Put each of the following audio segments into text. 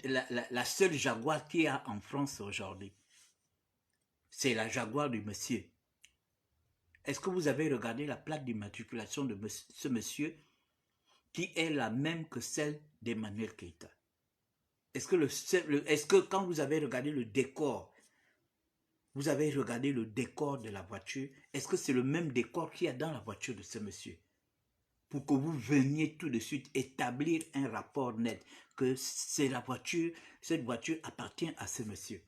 la seule Jaguar qu'il y a en France aujourd'hui. C'est la Jaguar du monsieur. Est-ce que vous avez regardé la plaque d'immatriculation de ce monsieur qui est la même que celle d'Emmanuel Keïta? Est-ce que quand vous avez regardé le décor, vous avez regardé le décor de la voiture, est-ce que c'est le même décor qu'il y a dans la voiture de ce monsieur? Pour que vous veniez tout de suite établir un rapport net, que c'est la voiture, cette voiture appartient à ce monsieur.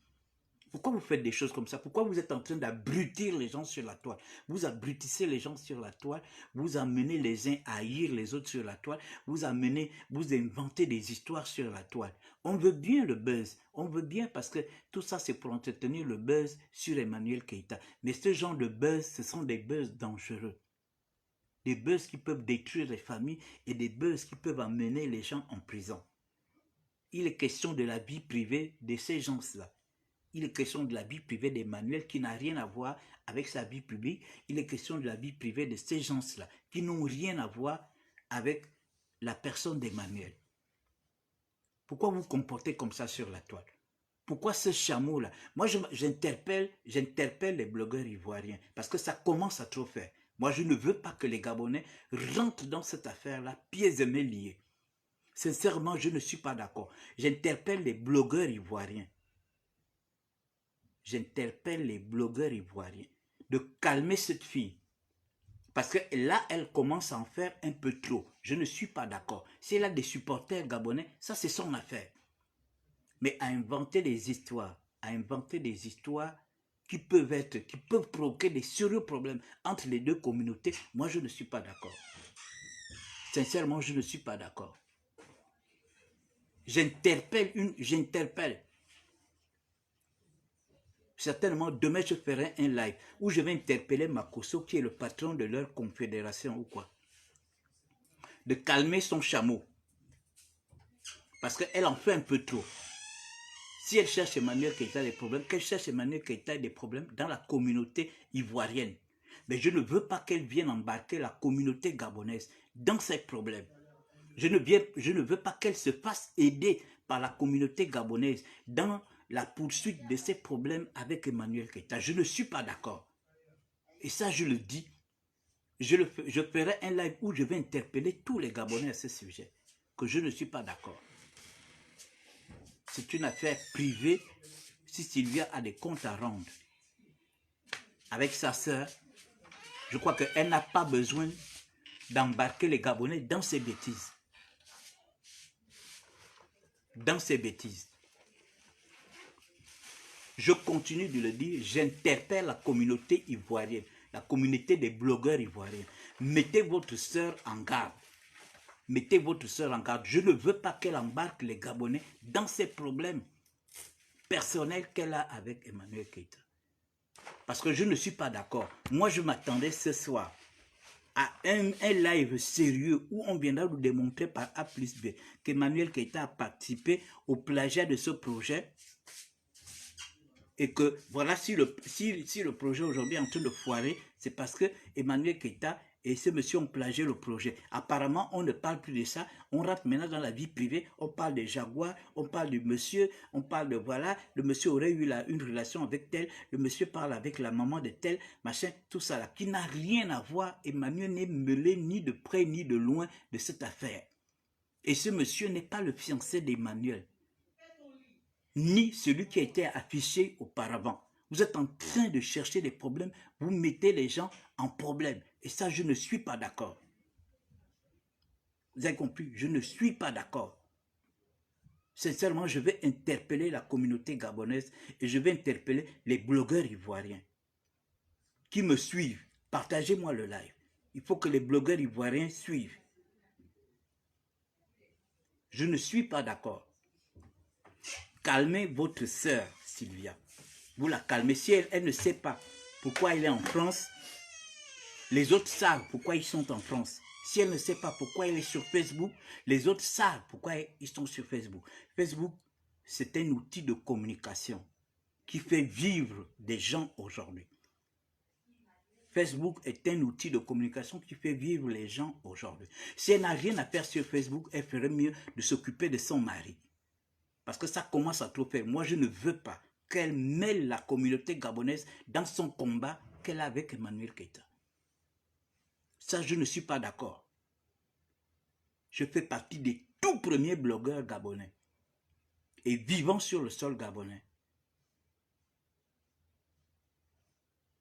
Pourquoi vous faites des choses comme ça? Pourquoi vous êtes en train d'abrutir les gens sur la toile? Vous abrutissez les gens sur la toile, vous amenez les uns à haïr les autres sur la toile, vous inventez des histoires sur la toile. On veut bien le buzz, on veut bien parce que tout ça c'est pour entretenir le buzz sur Emmanuel Keïta. Mais ce genre de buzz, ce sont des buzz dangereux. Des buzz qui peuvent détruire les familles et des buzz qui peuvent amener les gens en prison. Il est question de la vie privée de ces gens-là. Il est question de la vie privée d'Emmanuel qui n'a rien à voir avec sa vie publique. Il est question de la vie privée de ces gens-là qui n'ont rien à voir avec la personne d'Emmanuel. Pourquoi vous vous comportez comme ça sur la toile? Pourquoi ce chameau-là? Moi, j'interpelle les blogueurs ivoiriens parce que ça commence à trop faire. Moi, je ne veux pas que les Gabonais rentrent dans cette affaire-là, pieds et mains liés. Sincèrement, je ne suis pas d'accord. J'interpelle les blogueurs ivoiriens. J'interpelle les blogueurs ivoiriens de calmer cette fille. Parce que là, elle commence à en faire un peu trop. Je ne suis pas d'accord. Si elle a des supporters gabonais, ça c'est son affaire. Mais à inventer des histoires qui peuvent provoquer des sérieux problèmes entre les deux communautés, moi je ne suis pas d'accord. Sincèrement, je ne suis pas d'accord. J'interpelle. Certainement, demain, je ferai un live où je vais interpeller Makosso, qui est le patron de leur confédération ou quoi. De calmer son chameau. Parce qu'elle en fait un peu trop. Si elle cherche Emmanuel Keïta des problèmes, qu'elle cherche Emmanuel Keïta des problèmes dans la communauté ivoirienne. Mais je ne veux pas qu'elle vienne embarquer la communauté gabonaise dans ces problèmes. Je ne veux pas qu'elle se fasse aider par la communauté gabonaise dans la poursuite de ces problèmes avec Emmanuel Keïta. Je ne suis pas d'accord. Et ça, je le dis. Je ferai un live où je vais interpeller tous les Gabonais à ce sujet. Que je ne suis pas d'accord. C'est une affaire privée si Sylvia a des comptes à rendre. Avec sa sœur, je crois qu'elle n'a pas besoin d'embarquer les Gabonais dans ces bêtises. Dans ces bêtises. Je continue de le dire, j'interpelle la communauté ivoirienne, la communauté des blogueurs ivoiriens. Mettez votre sœur en garde. Mettez votre sœur en garde. Je ne veux pas qu'elle embarque les Gabonais dans ces problèmes personnels qu'elle a avec Emmanuel Keïta. Parce que je ne suis pas d'accord. Moi, je m'attendais ce soir à un live sérieux où on viendra nous démontrer par A plus B qu'Emmanuel Keïta a participé au plagiat de ce projet. Et que voilà, si le projet aujourd'hui est en train de foirer, c'est parce que Emmanuel Keïta et ce monsieur ont plagié le projet. Apparemment, on ne parle plus de ça. On rentre maintenant dans la vie privée. On parle des Jaguars, on parle du monsieur, on parle de voilà, le monsieur aurait eu une relation avec tel, le monsieur parle avec la maman de tel, machin, tout ça là, qui n'a rien à voir. Emmanuel n'est mêlé ni de près ni de loin de cette affaire. Et ce monsieur n'est pas le fiancé d'Emmanuel, ni celui qui a été affiché auparavant. Vous êtes en train de chercher des problèmes, vous mettez les gens en problème. Et ça, je ne suis pas d'accord. Vous avez compris? Je ne suis pas d'accord. Sincèrement, je vais interpeller la communauté gabonaise et je vais interpeller les blogueurs ivoiriens qui me suivent. Partagez-moi le live. Il faut que les blogueurs ivoiriens suivent. Je ne suis pas d'accord. Calmez votre sœur, Sylvia. Vous la calmez. Si elle ne sait pas pourquoi elle est en France, les autres savent pourquoi ils sont en France. Si elle ne sait pas pourquoi elle est sur Facebook, les autres savent pourquoi ils sont sur Facebook. Facebook, c'est un outil de communication qui fait vivre des gens aujourd'hui. Facebook est un outil de communication qui fait vivre les gens aujourd'hui. Si elle n'a rien à faire sur Facebook, elle ferait mieux de s'occuper de son mari. Parce que ça commence à trop faire. Moi, je ne veux pas qu'elle mêle la communauté gabonaise dans son combat qu'elle a avec Emmanuel Keïta. Ça, je ne suis pas d'accord. Je fais partie des tout premiers blogueurs gabonais et vivant sur le sol gabonais.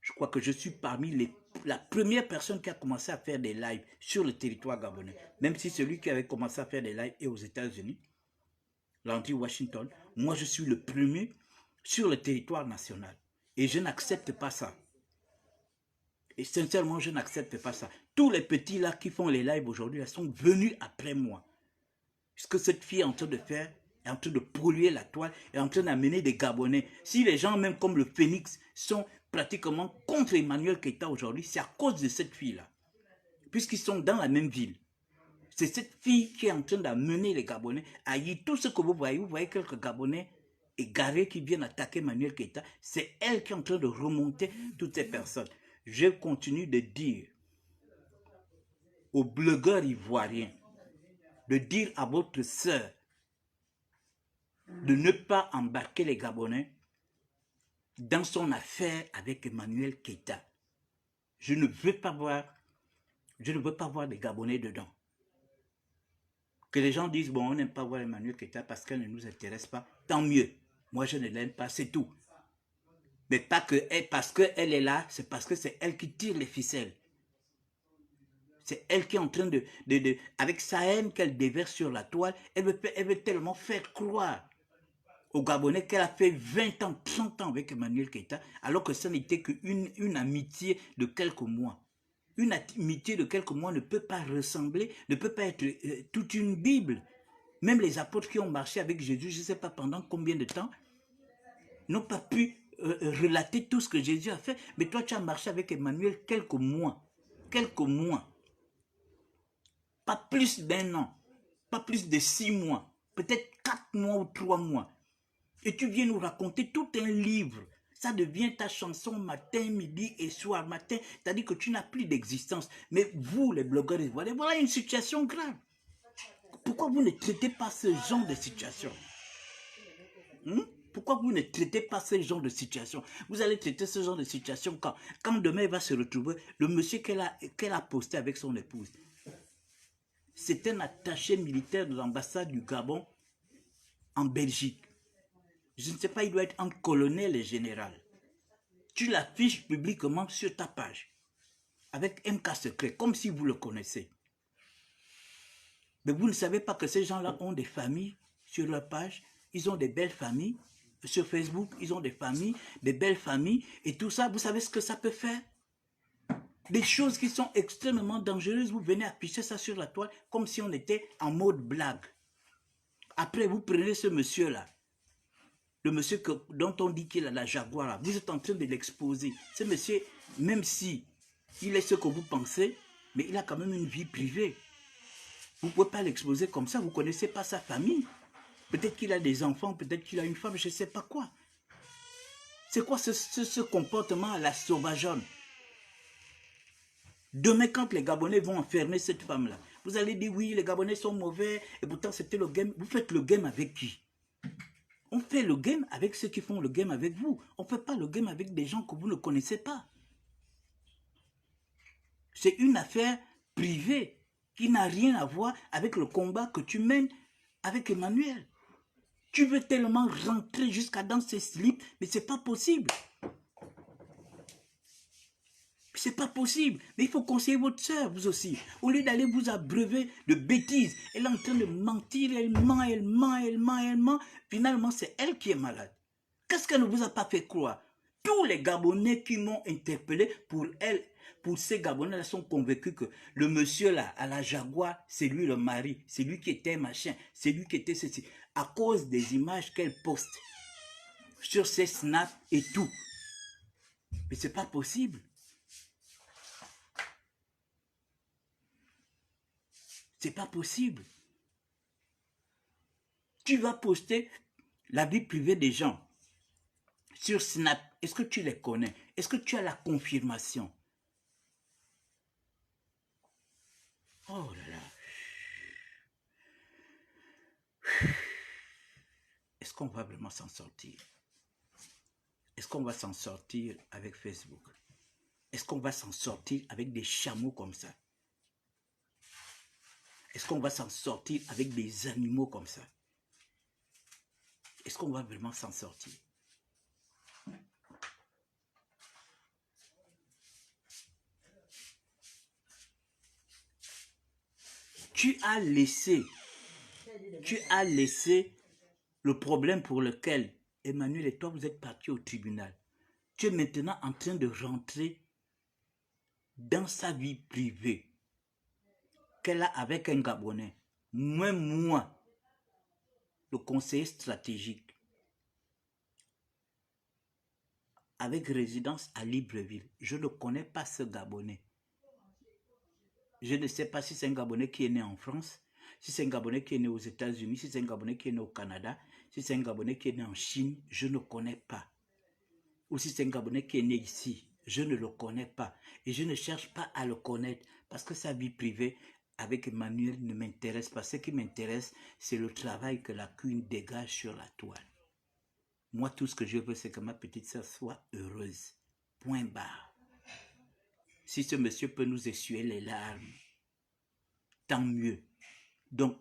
Je crois que je suis parmi la première personne qui a commencé à faire des lives sur le territoire gabonais. Même si celui qui avait commencé à faire des lives est aux États-Unis, l'anti-Washington, moi je suis le premier sur le territoire national. Et je n'accepte pas ça. Et sincèrement, je n'accepte pas ça. Tous les petits là qui font les lives aujourd'hui sont venus après moi. Ce que cette fille est en train de faire, est en train de polluer la toile, est en train d'amener des Gabonais. Si les gens, même comme le Phoenix, sont pratiquement contre Emmanuel Keïta aujourd'hui, c'est à cause de cette fille-là. Puisqu'ils sont dans la même ville. C'est cette fille qui est en train d'amener les Gabonais à y tout ce que vous voyez quelques Gabonais égarés qui viennent attaquer Emmanuel Keïta. C'est elle qui est en train de remonter toutes ces personnes. Je continue de dire aux blogueurs ivoiriens, de dire à votre sœur de ne pas embarquer les Gabonais dans son affaire avec Emmanuel Keïta. Je ne veux pas voir des Gabonais dedans. Que les gens disent, bon, on n'aime pas voir Emmanuel Keïta parce qu'elle ne nous intéresse pas, tant mieux. Moi, je ne l'aime pas, c'est tout. Mais pas que parce qu'elle est là, c'est parce que c'est elle qui tire les ficelles. C'est elle qui est en train avec sa haine qu'elle déverse sur la toile, elle veut tellement faire croire aux Gabonais qu'elle a fait 20 ans, 30 ans avec Emmanuel Keïta, alors que ça n'était qu'une amitié de quelques mois. Une amitié de quelques mois ne peut pas ressembler, ne peut pas être toute une Bible. Même les apôtres qui ont marché avec Jésus, je ne sais pas pendant combien de temps, n'ont pas pu relater tout ce que Jésus a fait. Mais toi, tu as marché avec Emmanuel quelques mois. Quelques mois. Pas plus d'1 an. Pas plus de 6 mois. Peut-être 4 mois ou 3 mois. Et tu viens nous raconter tout un livre. Ça devient ta chanson matin, midi et soir. Matin, c'est-à-dire que tu n'as plus d'existence. Mais vous, les blogueurs, voilà une situation grave. Pourquoi vous ne traitez pas ce genre de situation? Pourquoi vous ne traitez pas ce genre de situation? Vous allez traiter ce genre de situation quand demain il va se retrouver, le monsieur qu'elle a posté avec son épouse. C'est un attaché militaire de l'ambassade du Gabon en Belgique. Je ne sais pas, il doit être un colonel et général. Tu l'affiches publiquement sur ta page, avec un cas secret, comme si vous le connaissez. Mais vous ne savez pas que ces gens-là ont des familles sur leur page, ils ont des belles familles. Sur Facebook, ils ont des familles, des belles familles, et tout ça, vous savez ce que ça peut faire? Des choses qui sont extrêmement dangereuses, vous venez afficher ça sur la toile, comme si on était en mode blague. Après, vous prenez ce monsieur-là, le monsieur dont on dit qu'il a la Jaguar, là, vous êtes en train de l'exposer. Ce monsieur, même si il est ce que vous pensez, mais il a quand même une vie privée. Vous ne pouvez pas l'exposer comme ça, vous ne connaissez pas sa famille. Peut-être qu'il a des enfants, peut-être qu'il a une femme, je ne sais pas quoi. C'est quoi ce comportement à la sauvageonne? Demain, quand les Gabonais vont enfermer cette femme-là, vous allez dire oui, les Gabonais sont mauvais, et pourtant c'était le game. Vous faites le game avec qui? On fait le game avec ceux qui font le game avec vous. On ne fait pas le game avec des gens que vous ne connaissez pas. C'est une affaire privée qui n'a rien à voir avec le combat que tu mènes avec Emmanuel. Tu veux tellement rentrer jusqu'à dans ses slips, mais c'est pas possible. C'est pas possible. Mais il faut conseiller votre soeur, vous aussi. Au lieu d'aller vous abreuver de bêtises, elle est en train de mentir, elle ment, elle ment, elle ment, elle ment. Finalement, c'est elle qui est malade. Qu'est-ce qu'elle ne vous a pas fait croire? Tous les Gabonais qui m'ont interpellé pour elle, pour ces Gabonais-là sont convaincus que le monsieur-là, à la Jaguar, c'est lui le mari, c'est lui qui était machin, c'est lui qui était ceci. À cause des images qu'elle poste sur ses snaps et tout. Mais c'est pas possible. C'est pas possible. Tu vas poster la vie privée des gens sur Snap. Est-ce que tu les connais? Est-ce que tu as la confirmation? Oh là là. est-ce qu'on va vraiment s'en sortir? Est-ce qu'on va s'en sortir avec Facebook? Est-ce qu'on va s'en sortir avec des chameaux comme ça? Est-ce qu'on va s'en sortir avec des animaux comme ça? Est-ce qu'on va vraiment s'en sortir? Tu as laissé le problème pour lequel Emmanuel et toi, vous êtes partis au tribunal. Tu es maintenant en train de rentrer dans sa vie privée qu'elle a avec un Gabonais. Même moi, le conseiller stratégique, avec résidence à Libreville, je ne connais pas ce Gabonais. Je ne sais pas si c'est un Gabonais qui est né en France, si c'est un Gabonais qui est né aux États-Unis, si c'est un Gabonais qui est né au Canada, si c'est un Gabonais qui est né en Chine, je ne connais pas. Ou si c'est un Gabonais qui est né ici, je ne le connais pas. Et je ne cherche pas à le connaître parce que sa vie privée avec Emmanuel ne m'intéresse pas. Ce qui m'intéresse, c'est le travail que la Queen dégage sur la toile. Moi, tout ce que je veux, c'est que ma petite sœur soit heureuse. Point barre. Si ce monsieur peut nous essuyer les larmes, tant mieux. Donc,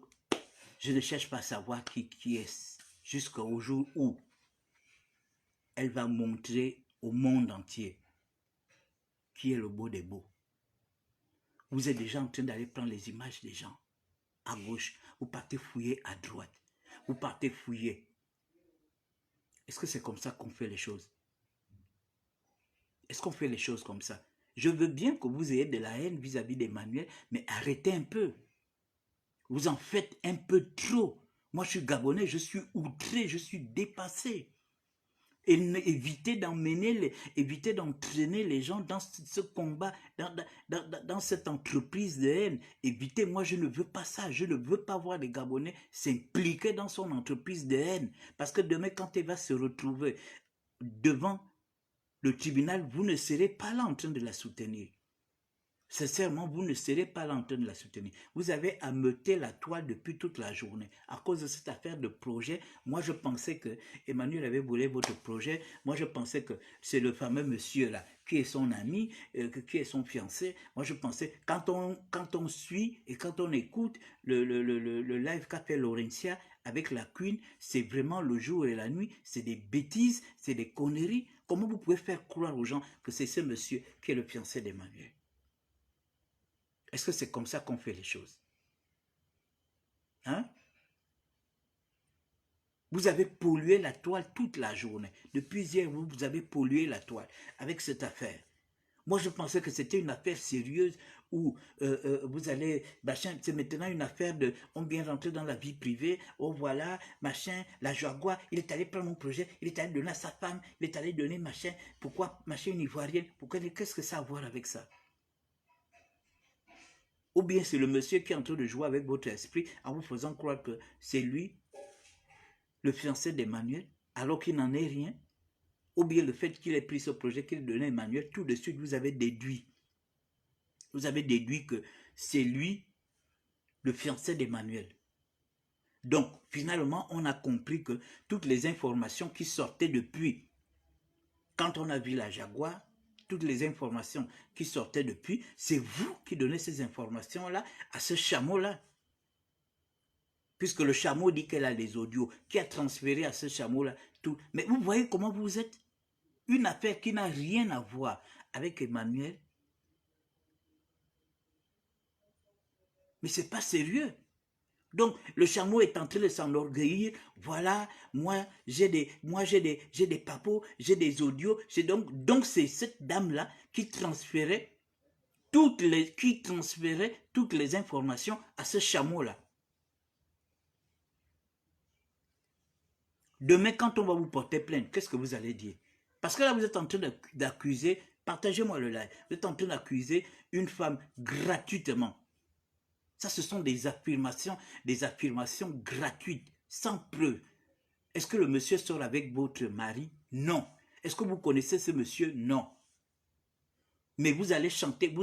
je ne cherche pas à savoir qui est, jusqu'au jour où elle va montrer au monde entier qui est le beau des beaux. Vous êtes déjà en train d'aller prendre les images des gens à gauche, vous partez fouiller à droite, vous partez fouiller. Est-ce que c'est comme ça qu'on fait les choses? Est-ce qu'on fait les choses comme ça? Je veux bien que vous ayez de la haine vis-à-vis d'Emmanuel, mais arrêtez un peu. Vous en faites un peu trop. Moi, je suis Gabonais, je suis outré, je suis dépassé. Et évitez d'entraîner les gens dans ce combat, dans cette entreprise de haine. Évitez, moi je ne veux pas ça, je ne veux pas voir les Gabonais s'impliquer dans son entreprise de haine. Parce que demain, quand elle va se retrouver devant le tribunal, vous ne serez pas là en train de la soutenir. Sincèrement, vous ne serez pas là en train de la soutenir. Vous avez ameuté la toile depuis toute la journée. À cause de cette affaire de projet, moi je pensais que Emmanuel avait volé votre projet. Moi je pensais que c'est le fameux monsieur là, qui est son ami, qui est son fiancé. Moi je pensais, quand on suit et quand on écoute le live qu'a fait Laurentia avec la Queen, c'est vraiment le jour et la nuit, c'est des bêtises, c'est des conneries. Comment vous pouvez faire croire aux gens que c'est ce monsieur qui est le fiancé d'Emmanuel? Est-ce que c'est comme ça qu'on fait les choses? Hein? Vous avez pollué la toile toute la journée. Depuis hier, vous avez pollué la toile avec cette affaire. Moi, je pensais que c'était une affaire sérieuse où vous allez, machin, c'est maintenant une affaire de, on vient rentrer dans la vie privée, oh voilà, machin, la Jaguar, il est allé prendre mon projet, il est allé donner à sa femme, il est allé donner machin, pourquoi, machin, une ivoirienne, pourquoi, qu'est-ce que ça a à voir avec ça? Ou bien c'est le monsieur qui est en train de jouer avec votre esprit en vous faisant croire que c'est lui, le fiancé d'Emmanuel, alors qu'il n'en est rien. Ou bien le fait qu'il ait pris ce projet, qu'il ait donné à Emmanuel, tout de suite vous avez déduit. Vous avez déduit que c'est lui, le fiancé d'Emmanuel. Donc, finalement, on a compris que toutes les informations qui sortaient depuis, quand on a vu la Jaguar, toutes les informations qui sortaient depuis, c'est vous qui donnez ces informations-là à ce chameau-là. Puisque le chameau dit qu'elle a les audios, qui a transféré à ce chameau-là tout. Mais vous voyez comment vous êtes? Une affaire qui n'a rien à voir avec Emmanuel. Mais ce n'est pas sérieux. Donc, le chameau est en train de s'enorgueillir. Voilà, moi, j'ai des papos, j'ai des audios. Donc c'est cette dame-là qui transférait toutes les informations à ce chameau-là. Demain, quand on va vous porter plainte, qu'est-ce que vous allez dire? Parce que là, vous êtes en train d'accuser, partagez-moi le live, vous êtes en train d'accuser une femme gratuitement. Ça, ce sont des affirmations gratuites, sans preuve. Est-ce que le monsieur sort avec votre mari? Non. Est-ce que vous connaissez ce monsieur? Non. Mais vous allez chanter,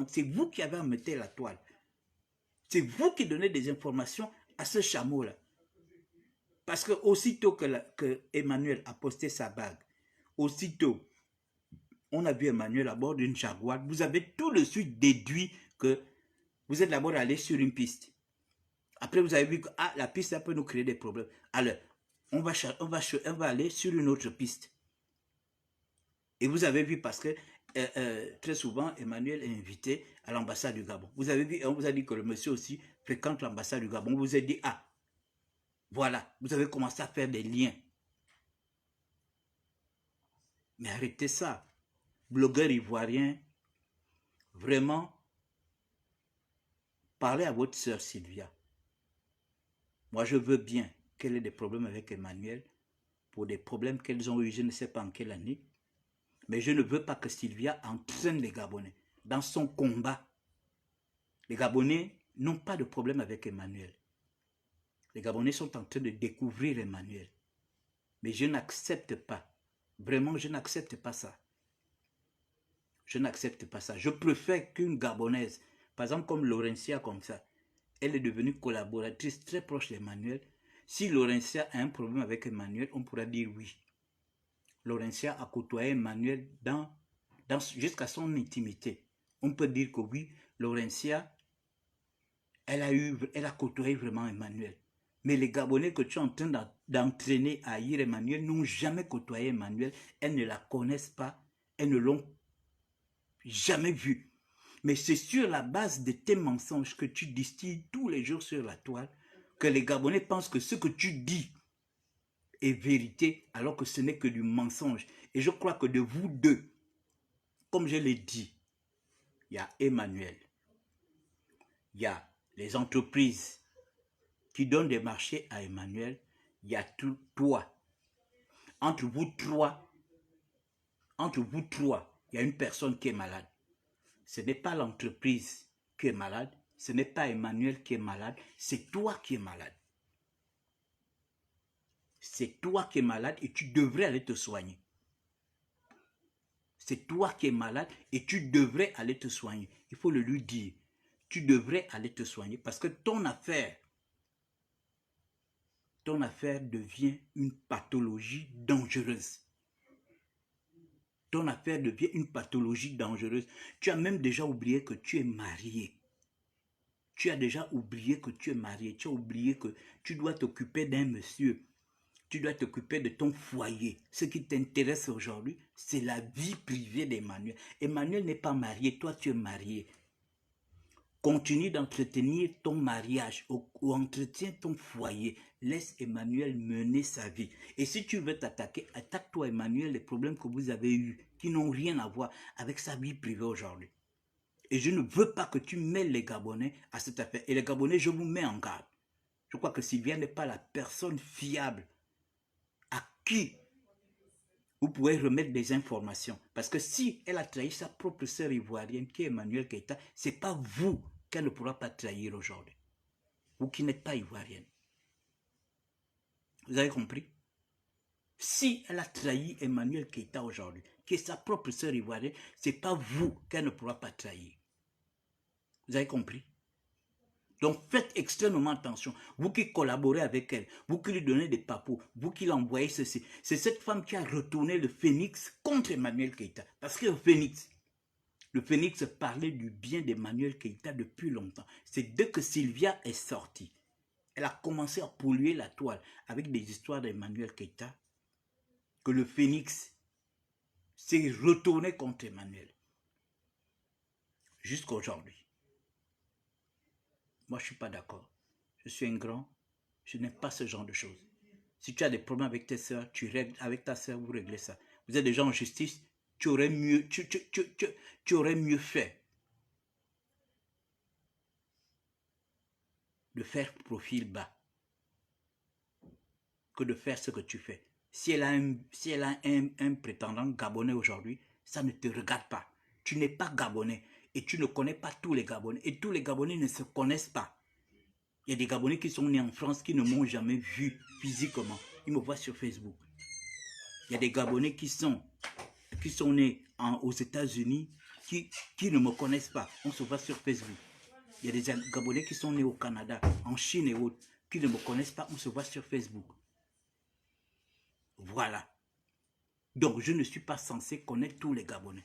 c'est vous qui avez amené la toile. C'est vous qui donnez des informations à ce chameau-là. Parce que aussitôt que Emmanuel a posté sa bague, aussitôt, on a vu Emmanuel à bord d'une Jaguar, vous avez tout de suite déduit que vous êtes d'abord allé sur une piste. Après, vous avez vu que ah, la piste, ça peut nous créer des problèmes. Alors, on va aller sur une autre piste. Et vous avez vu, parce que très souvent, Emmanuel est invité à l'ambassade du Gabon. Vous avez vu, on vous a dit que le monsieur aussi fréquente l'ambassade du Gabon. On vous a dit, ah, voilà, vous avez commencé à faire des liens. Mais arrêtez ça. Blogueur ivoirien, vraiment, parlez à votre sœur Sylvia. Moi, je veux bien qu'elle ait des problèmes avec Emmanuel, pour des problèmes qu'elles ont eu, je ne sais pas en quelle année. Mais je ne veux pas que Sylvia entraîne les Gabonais dans son combat. Les Gabonais n'ont pas de problème avec Emmanuel. Les Gabonais sont en train de découvrir Emmanuel. Mais je n'accepte pas. Vraiment, je n'accepte pas ça. Je n'accepte pas ça. Je préfère qu'une Gabonaise, par exemple comme Laurentia comme ça, elle est devenue collaboratrice très proche d'Emmanuel. Si Laurentia a un problème avec Emmanuel, on pourra dire oui. Laurentia a côtoyé Emmanuel jusqu'à son intimité. On peut dire que oui, Laurentia, elle a côtoyé vraiment Emmanuel. Mais les Gabonais que tu es en train d'entraîner à haïr Emmanuel n'ont jamais côtoyé Emmanuel. Elles ne la connaissent pas. Elles ne l'ont jamais vue. Mais c'est sur la base de tes mensonges que tu distilles tous les jours sur la toile que les Gabonais pensent que ce que tu dis est vérité alors que ce n'est que du mensonge. Et je crois que de vous deux, comme je l'ai dit, il y a Emmanuel, il y a les entreprises qui donnent des marchés à Emmanuel, il y a toi. Entre vous trois, il y a une personne qui est malade. Ce n'est pas l'entreprise qui est malade, ce n'est pas Emmanuel qui est malade, c'est toi qui es malade. C'est toi qui es malade et tu devrais aller te soigner. C'est toi qui es malade et tu devrais aller te soigner. Il faut le lui dire. Tu devrais aller te soigner parce que ton affaire devient une pathologie dangereuse. Ton affaire devient une pathologie dangereuse. Tu as même déjà oublié que tu es marié. Tu as déjà oublié que tu es marié. Tu as oublié que tu dois t'occuper d'un monsieur. Tu dois t'occuper de ton foyer. Ce qui t'intéresse aujourd'hui, c'est la vie privée d'Emmanuel. Emmanuel n'est pas marié, toi tu es marié. Continue d'entretenir ton mariage ou entretiens ton foyer. Laisse Emmanuel mener sa vie. Et si tu veux t'attaquer, attaque-toi Emmanuel les problèmes que vous avez eus, qui n'ont rien à voir avec sa vie privée aujourd'hui. Et je ne veux pas que tu mêles les Gabonais à cette affaire. Et les Gabonais, je vous mets en garde. Je crois que Sylvia n'est pas la personne fiable à qui vous pouvez remettre des informations. Parce que si elle a trahi sa propre sœur ivoirienne, qui est Emmanuel Keïta, ce n'est pas vous qu'elle ne pourra pas trahir aujourd'hui. Vous qui n'êtes pas ivoirienne. Vous avez compris? Si elle a trahi Emmanuel Keïta aujourd'hui, qui est sa propre sœur ivoirienne, ce n'est pas vous qu'elle ne pourra pas trahir. Vous avez compris? Donc faites extrêmement attention. Vous qui collaborez avec elle, vous qui lui donnez des papous, vous qui l'envoyez ceci. C'est cette femme qui a retourné le phénix contre Emmanuel Keïta. Parce que le phénix parlait du bien d'Emmanuel Keïta depuis longtemps. C'est dès que Sylvia est sortie, elle a commencé à polluer la toile avec des histoires d'Emmanuel Keïta, que le phénix s'est retourné contre Emmanuel. Jusqu'à aujourd'hui. Moi, je ne suis pas d'accord. Je suis un grand. Je n'aime pas ce genre de choses. Si tu as des problèmes avec tes soeurs, tu règles avec ta soeur, vous réglez ça. Vous êtes déjà en justice, tu aurais mieux fait de faire profil bas que de faire ce que tu fais. Si elle a un prétendant gabonais aujourd'hui, ça ne te regarde pas. Tu n'es pas gabonais et tu ne connais pas tous les Gabonais. Et tous les Gabonais ne se connaissent pas. Il y a des Gabonais qui sont nés en France qui ne m'ont jamais vu physiquement. Ils me voient sur Facebook. Il y a des Gabonais qui sont nés aux États-Unis qui ne me connaissent pas. On se voit sur Facebook. Il y a des Gabonais qui sont nés au Canada, en Chine et autres, qui ne me connaissent pas. On se voit sur Facebook. Voilà. Donc, je ne suis pas censé connaître tous les Gabonais.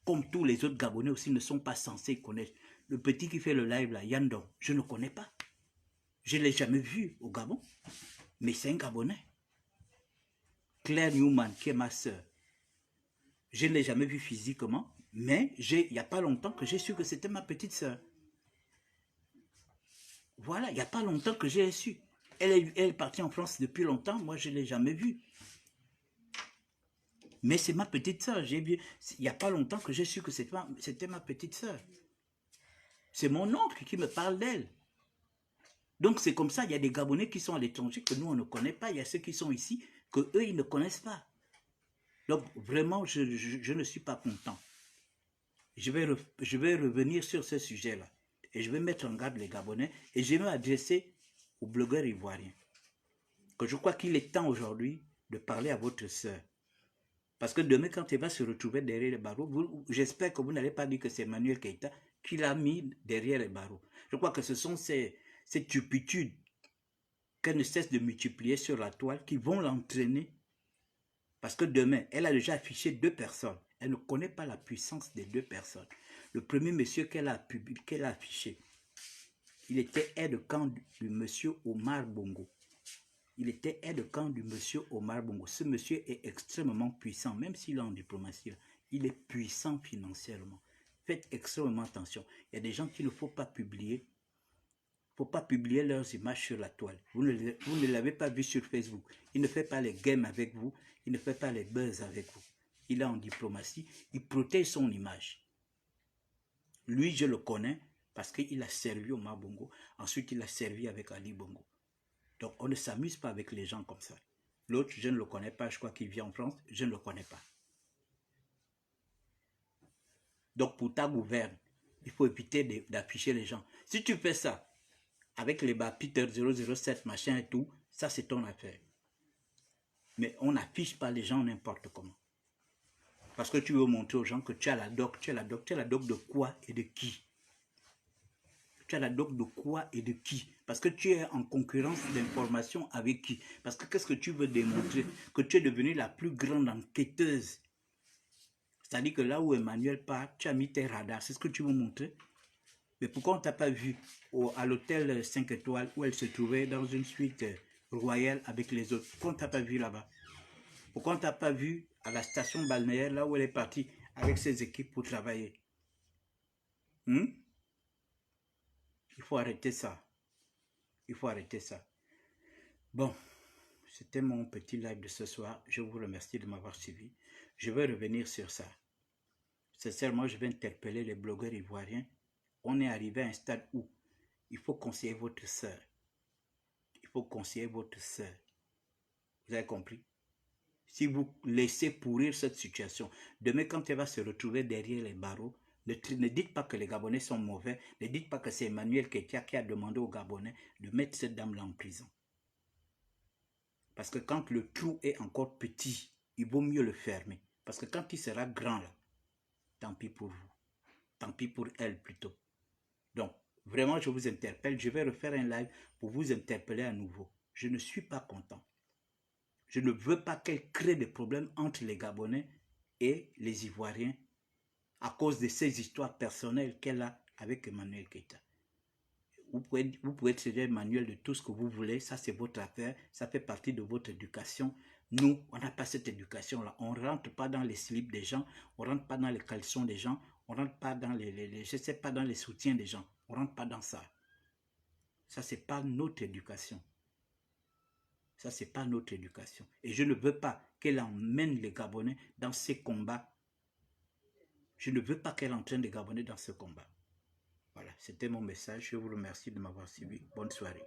Comme tous les autres Gabonais aussi ne sont pas censés connaître. Le petit qui fait le live là, Yandon, je ne connais pas. Je ne l'ai jamais vu au Gabon. Mais c'est un Gabonais. Claire Newman, qui est ma soeur. Je ne l'ai jamais vue physiquement, mais il n'y a pas longtemps que j'ai su que c'était ma petite soeur. Voilà, il n'y a pas longtemps que j'ai su. Elle est partie en France depuis longtemps, moi je ne l'ai jamais vue. Mais c'est ma petite soeur. Il n'y a pas longtemps que j'ai su que c'était ma petite soeur. C'est mon oncle qui me parle d'elle. Donc c'est comme ça, il y a des Gabonais qui sont à l'étranger que nous on ne connaît pas. Il y a ceux qui sont ici que eux ils ne connaissent pas. Donc vraiment, je ne suis pas content. Je vais revenir sur ce sujet-là. Et je vais mettre en garde les Gabonais. Et je vais m'adresser aux blogueurs ivoiriens. Que je crois qu'il est temps aujourd'hui de parler à votre soeur. Parce que demain, quand elle va se retrouver derrière les barreaux, j'espère que vous n'allez pas dire que c'est Emmanuel Keïta qui l'a mis derrière les barreaux. Je crois que ce sont ces turpitudes qu'elle ne cesse de multiplier sur la toile qui vont l'entraîner. Parce que demain, elle a déjà affiché 2 personnes. Elle ne connaît pas la puissance des 2 personnes. Le premier monsieur qu'elle a affiché, il était aide-de-camp du monsieur Omar Bongo. Il était aide-de-camp du monsieur Omar Bongo. Ce monsieur est extrêmement puissant, même s'il est en diplomatie. Il est puissant financièrement. Faites extrêmement attention. Il y a des gens qu'il ne faut pas publier. Il ne faut pas publier leurs images sur la toile. Vous ne l'avez pas vu sur Facebook. Il ne fait pas les games avec vous. Il ne fait pas les buzz avec vous. Il est en diplomatie. Il protège son image. Lui, je le connais parce qu'il a servi Omar Bongo. Ensuite, il a servi avec Ali Bongo. Donc, on ne s'amuse pas avec les gens comme ça. L'autre, je ne le connais pas. Je crois qu'il vit en France. Je ne le connais pas. Donc, pour ta gouverne, il faut éviter d'afficher les gens. Si tu fais ça, avec les bas Peter 007, machin et tout, ça c'est ton affaire. Mais on n'affiche pas les gens n'importe comment. Parce que tu veux montrer aux gens que tu as la doc, tu as la doc de quoi et de qui? Tu as la doc de quoi et de qui? Parce que tu es en concurrence d'informations avec qui? Parce que qu'est-ce que tu veux démontrer? Que tu es devenue la plus grande enquêteuse. C'est-à-dire que là où Emmanuel part, tu as mis tes radars. C'est ce que tu veux montrer? Mais pourquoi on ne t'a pas vu à l'hôtel 5 étoiles où elle se trouvait dans une suite royale avec les autres? Pourquoi on ne t'a pas vu là-bas? Pourquoi on ne t'a pas vu à la station balnéaire là où elle est partie avec ses équipes pour travailler? Il faut arrêter ça. Il faut arrêter ça. Bon, c'était mon petit live de ce soir. Je vous remercie de m'avoir suivi. Je vais revenir sur ça. Sincèrement, je vais interpeller les blogueurs ivoiriens. On est arrivé à un stade où il faut conseiller votre soeur. Il faut conseiller votre soeur. Vous avez compris? Si vous laissez pourrir cette situation, demain quand elle va se retrouver derrière les barreaux, ne dites pas que les Gabonais sont mauvais, ne dites pas que c'est Emmanuel Keïta qui a demandé aux Gabonais de mettre cette dame-là en prison. Parce que quand le trou est encore petit, il vaut mieux le fermer. Parce que quand il sera grand là, tant pis pour vous. Tant pis pour elle plutôt. Donc, vraiment, je vous interpelle. Je vais refaire un live pour vous interpeller à nouveau. Je ne suis pas content. Je ne veux pas qu'elle crée des problèmes entre les Gabonais et les Ivoiriens à cause de ces histoires personnelles qu'elle a avec Emmanuel Keïta. Vous pouvez traiter Emmanuel de tout ce que vous voulez, ça c'est votre affaire, ça fait partie de votre éducation. Nous, on n'a pas cette éducation-là. On ne rentre pas dans les slips des gens, on ne rentre pas dans les caleçons des gens, on ne rentre pas dans je sais pas, dans les soutiens des gens. On ne rentre pas dans ça. Ça, c'est pas notre éducation. Ça, c'est pas notre éducation. Et je ne veux pas qu'elle emmène les Gabonais dans ces combats. Je ne veux pas qu'elle entraîne les Gabonais dans ce combat. Voilà, c'était mon message. Je vous remercie de m'avoir suivi. Bonne soirée.